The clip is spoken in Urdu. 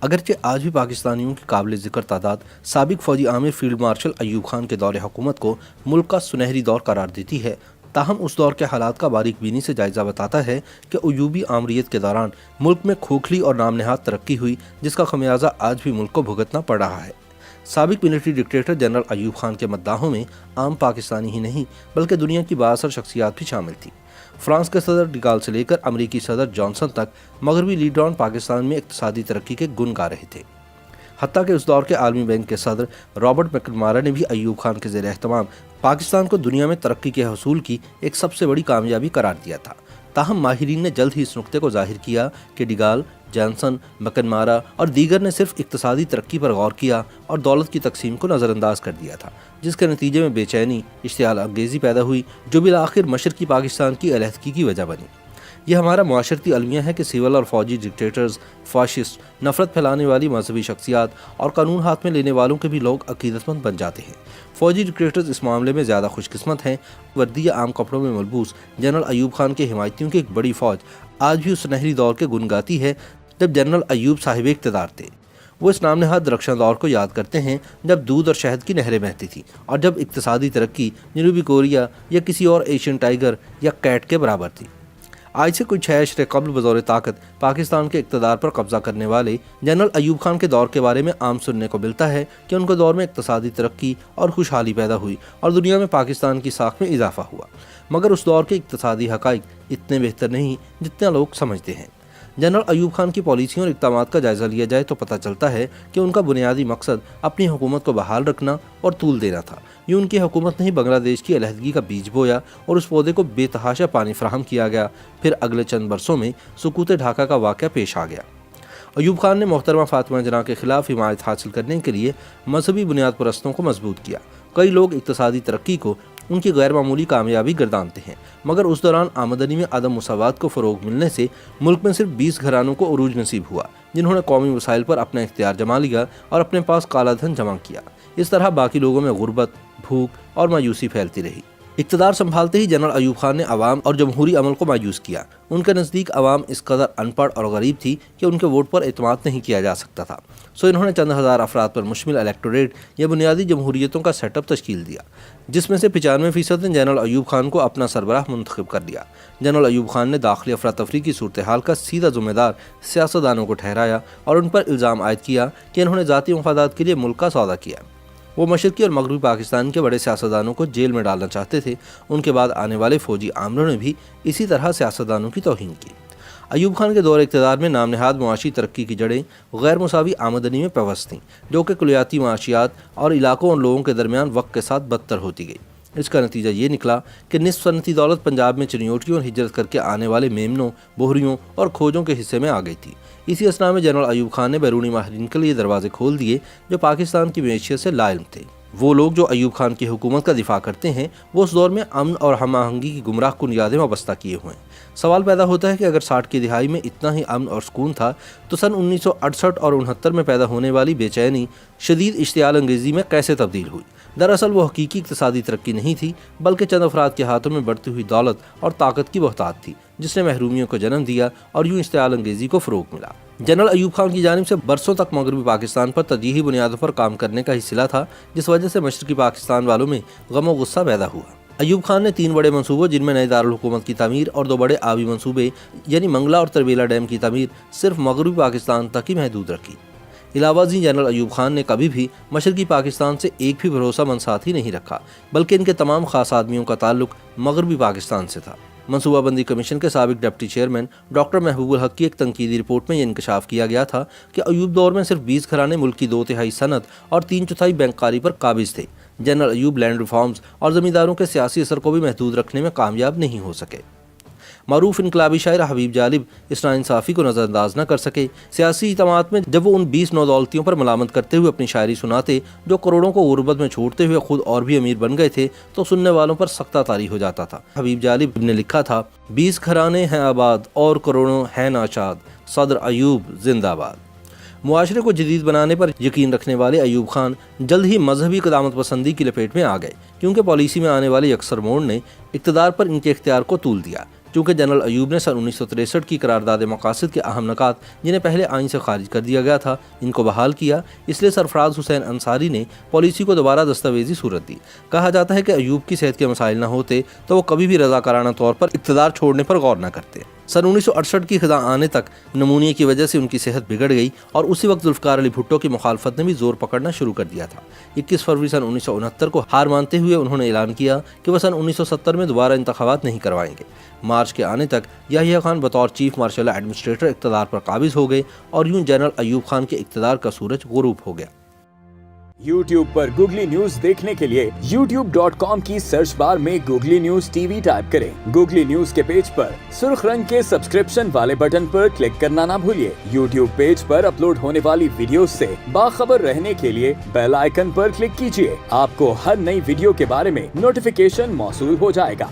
اگرچہ آج بھی پاکستانیوں کی قابل ذکر تعداد سابق فوجی عامر فیلڈ مارشل ایوب خان کے دور حکومت کو ملک کا سنہری دور قرار دیتی ہے، تاہم اس دور کے حالات کا باریک بینی سے جائزہ بتاتا ہے کہ ایوبی آمریت کے دوران ملک میں کھوکھلی اور نام نہاد ترقی ہوئی، جس کا خمیازہ آج بھی ملک کو بھگتنا پڑ رہا ہے۔ سابق military dictator general Ayub Khan کے مداحوں میں عام پاکستانی ہی نہیں بلکہ دنیا کی بااثر شخصیات بھی شامل تھیں۔ فرانس کے صدر ڈگال سے لے کر امریکی صدر جانسن تک مغربی لیڈران پاکستان میں اقتصادی ترقی کے گن گا رہے تھے۔ حتیٰ کہ اس دور کے عالمی بینک کے صدر رابرٹ میکنمارا نے بھی ایوب خان کے زیر اہتمام پاکستان کو دنیا میں ترقی کے حصول کی ایک سب سے بڑی کامیابی قرار دیا تھا۔ تاہم ماہرین نے جلد ہی اس نقطے کو ظاہر کیا کہ ڈگال، جانسن، میکنمارا اور دیگر نے صرف اقتصادی ترقی پر غور کیا اور دولت کی تقسیم کو نظر انداز کر دیا تھا، جس کے نتیجے میں بے چینی، اشتعال انگیزی پیدا ہوئی جو بالآخر مشرقی پاکستان کی علیحدگی کی وجہ بنی۔ یہ ہمارا معاشرتی المیہ ہے کہ سول اور فوجی ڈکٹیٹرز، فاشسٹ، نفرت پھیلانے والی مذہبی شخصیات اور قانون ہاتھ میں لینے والوں کے بھی لوگ عقیدت مند بن جاتے ہیں۔ فوجی ڈکٹیٹرز اس معاملے میں زیادہ خوش قسمت ہیں۔ وردی یا عام کپڑوں میں ملبوس جنرل ایوب خان کے حمایتیوں کی ایک بڑی فوج آج بھی اس سنہری دور کے گن گاتی ہے جب جنرل ایوب صاحب اقتدار تھے۔ وہ اس نام نہاد درخشاں دور کو یاد کرتے ہیں جب دودھ اور شہد کی نہریں بہتی تھیں اور جب اقتصادی ترقی جنوبی کوریا یا کسی اور ایشین ٹائیگر یا کیٹ کے برابر تھی۔ آج سے کچھ 6 عشرے قبل بطور طاقت پاکستان کے اقتدار پر قبضہ کرنے والے جنرل ایوب خان کے دور کے بارے میں عام سننے کو ملتا ہے کہ ان کے دور میں اقتصادی ترقی اور خوشحالی پیدا ہوئی اور دنیا میں پاکستان کی ساکھ میں اضافہ ہوا، مگر اس دور کے اقتصادی حقائق اتنے بہتر نہیں جتنا لوگ سمجھتے ہیں۔ جنرل ایوب خان کی پالیسیوں اور اقدامات کا جائزہ لیا جائے تو پتہ چلتا ہے کہ ان کا بنیادی مقصد اپنی حکومت کو بحال رکھنا اور طول دینا تھا۔ یہ ان کی حکومت نے ہی بنگلہ دیش کی علیحدگی کا بیج بویا اور اس پودے کو بے تحاشا پانی فراہم کیا گیا۔ پھر اگلے چند برسوں میں سقوط ڈھاکہ کا واقعہ پیش آ گیا۔ ایوب خان نے محترمہ فاطمہ جناح کے خلاف حمایت حاصل کرنے کے لیے مذہبی بنیاد پرستوں کو مضبوط کیا۔ کئی لوگ اقتصادی ترقی کو ان کی غیر معمولی کامیابی گردانتے ہیں، مگر اس دوران آمدنی میں عدم مساوات کو فروغ ملنے سے ملک میں صرف 20 گھرانوں کو عروج نصیب ہوا جنہوں نے قومی وسائل پر اپنا اختیار جما لیا اور اپنے پاس کالا دھن جمع کیا۔ اس طرح باقی لوگوں میں غربت، بھوک اور مایوسی پھیلتی رہی۔ اقتدار سنبھالتے ہی جنرل ایوب خان نے عوام اور جمہوری عمل کو مایوس کیا۔ ان کے نزدیک عوام اس قدر ان پڑھ اور غریب تھی کہ ان کے ووٹ پر اعتماد نہیں کیا جا سکتا تھا، سو انہوں نے چند ہزار افراد پر مشتمل الیکٹوریٹ یا بنیادی جمہوریتوں کا سیٹ اپ تشکیل دیا، جس میں سے 95% نے جنرل ایوب خان کو اپنا سربراہ منتخب کر دیا۔ جنرل ایوب خان نے داخلی افراتفری کی صورتحال کا سیدھا ذمہ دار سیاستدانوں کو ٹھہرایا اور ان پر الزام عائد کیا کہ انہوں نے ذاتی مفادات کے لیے ملک کا سودا کیا۔ وہ مشرقی اور مغربی پاکستان کے بڑے سیاستدانوں کو جیل میں ڈالنا چاہتے تھے۔ ان کے بعد آنے والے فوجی عاملوں نے بھی اسی طرح سیاستدانوں کی توہین کی۔ ایوب خان کے دور اقتدار میں نام نہاد معاشی ترقی کی جڑیں غیر مساوی آمدنی میں پیوست تھیں، جو کہ کلیاتی معاشیات اور علاقوں اور لوگوں کے درمیان وقت کے ساتھ بدتر ہوتی گئی۔ اس کا نتیجہ یہ نکلا کہ نصف صنعتی دولت پنجاب میں چنیوٹیوں اور ہجرت کر کے آنے والے میمنوں، بوہریوں اور کھوجوں کے حصے میں آ گئی تھی۔ اسی اثنا میں جنرل ایوب خان نے بیرونی ماہرین کے لیے دروازے کھول دیے جو پاکستان کی معیشت سے لا علم تھے۔ وہ لوگ جو ایوب خان کی حکومت کا دفاع کرتے ہیں وہ اس دور میں امن اور ہم آہنگی کی گمراہ کن یادیں وابستہ کیے ہوئے ہیں۔ سوال پیدا ہوتا ہے کہ اگر 60 کی دہائی میں اتنا ہی امن اور سکون تھا تو سن 1968 اور 69 میں پیدا ہونے والی بے چینی شدید اشتعال انگیزی میں کیسے تبدیل ہوئی؟ دراصل وہ حقیقی اقتصادی ترقی نہیں تھی بلکہ چند افراد کے ہاتھوں میں بڑھتی ہوئی دولت اور طاقت کی بہتات تھی، جس نے محرومیوں کو جنم دیا اور یوں اشتعال انگیزی کو فروغ ملا۔ جنرل ایوب خان کی جانب سے برسوں تک مغربی پاکستان پر ترجیحی بنیادوں پر کام کرنے کا ہی صلہ تھا، جس وجہ سے مشرقی پاکستان والوں میں غم و غصہ پیدا ہوا۔ ایوب خان نے 3 بڑے منصوبوں جن میں نئے دارالحکومت کی تعمیر اور 2 بڑے آبی منصوبے یعنی منگلا اور تربیلا ڈیم کی تعمیر صرف مغربی پاکستان تک ہی محدود رکھی۔ علاوہ ازیں جنرل ایوب خان نے کبھی بھی مشرقی پاکستان سے ایک بھی بھروسہ مند ساتھی نہیں رکھا، بلکہ ان کے تمام خاص آدمیوں کا تعلق مغربی پاکستان سے تھا۔ منصوبہ بندی کمیشن کے سابق ڈپٹی چیئرمین ڈاکٹر محبوب الحق کی ایک تنقیدی رپورٹ میں یہ انکشاف کیا گیا تھا کہ ایوب دور میں صرف 20 گھرانے ملک کی 2/3 صنعت اور 3/4 بینکاری پر قابض تھے۔ جنرل ایوب لینڈ ریفارمز اور زمینداروں کے سیاسی اثر کو بھی محدود رکھنے میں کامیاب نہیں ہو سکے۔ معروف انقلابی شاعر حبیب جالب اس ناانصافی کو نظر انداز نہ کر سکے۔ سیاسی اجتماعات میں جب وہ ان 20 نودولتیوں پر ملامت کرتے ہوئے اپنی شاعری سناتے جو کروڑوں کو غربت میں چھوڑتے ہوئے خود اور بھی امیر بن گئے تھے تو سننے والوں پر سختہ طاری ہو جاتا تھا۔ حبیب جالب نے لکھا تھا، 20 گھرانے ہیں آباد اور کروڑوں ہیں ناچاد، صدر ایوب زندہ باد۔ معاشرے کو جدید بنانے پر یقین رکھنے والے ایوب خان جلد ہی مذہبی قدامت پسندی کی لپیٹ میں آ گئے، کیونکہ پالیسی میں آنے والے یکسر موڑ نے اقتدار پر ان کے اختیار کو طول دیا۔ چونکہ جنرل ایوب نے سن 1963 کی قرارداد مقاصد کے اہم نکات جنہیں پہلے آئین سے خارج کر دیا گیا تھا ان کو بحال کیا، اس لیے سرفراز حسین انصاری نے پالیسی کو دوبارہ دستاویزی صورت دی۔ کہا جاتا ہے کہ ایوب کی صحت کے مسائل نہ ہوتے تو وہ کبھی بھی رضاکارانہ طور پر اقتدار چھوڑنے پر غور نہ کرتے۔ سن 1968 کی خزاں آنے تک نمونیے کی وجہ سے ان کی صحت بگڑ گئی اور اسی وقت ذوالفقار علی بھٹو کی مخالفت نے بھی زور پکڑنا شروع کر دیا تھا۔ 21 فروری سن 1969 کو ہار مانتے ہوئے انہوں نے اعلان کیا کہ وہ سن 1970 میں دوبارہ انتخابات نہیں کروائیں گے۔ مارچ کے آنے تک یحییٰ خان بطور چیف مارشل ایڈمنسٹریٹر اقتدار پر قابض ہو گئے اور یوں جنرل ایوب خان کے اقتدار کا سورج غروب ہو گیا۔ YouTube پر گوگلی نیوز دیکھنے کے لیے youtube.com کی سرچ بار میں googly news T V type کریں۔ گوگلی نیوز کے پیج پر سرخ رنگ کے سبسکرپشن والے بٹن پر کلک کرنا نہ بھولیے۔ YouTube پیج پر اپلوڈ ہونے والی ویڈیوز سے باخبر رہنے کے لیے بیل آئیکن پر کلک کیجیے۔ آپ کو ہر نئی ویڈیو کے بارے میں نوٹیفیکیشن موصول ہو جائے گا۔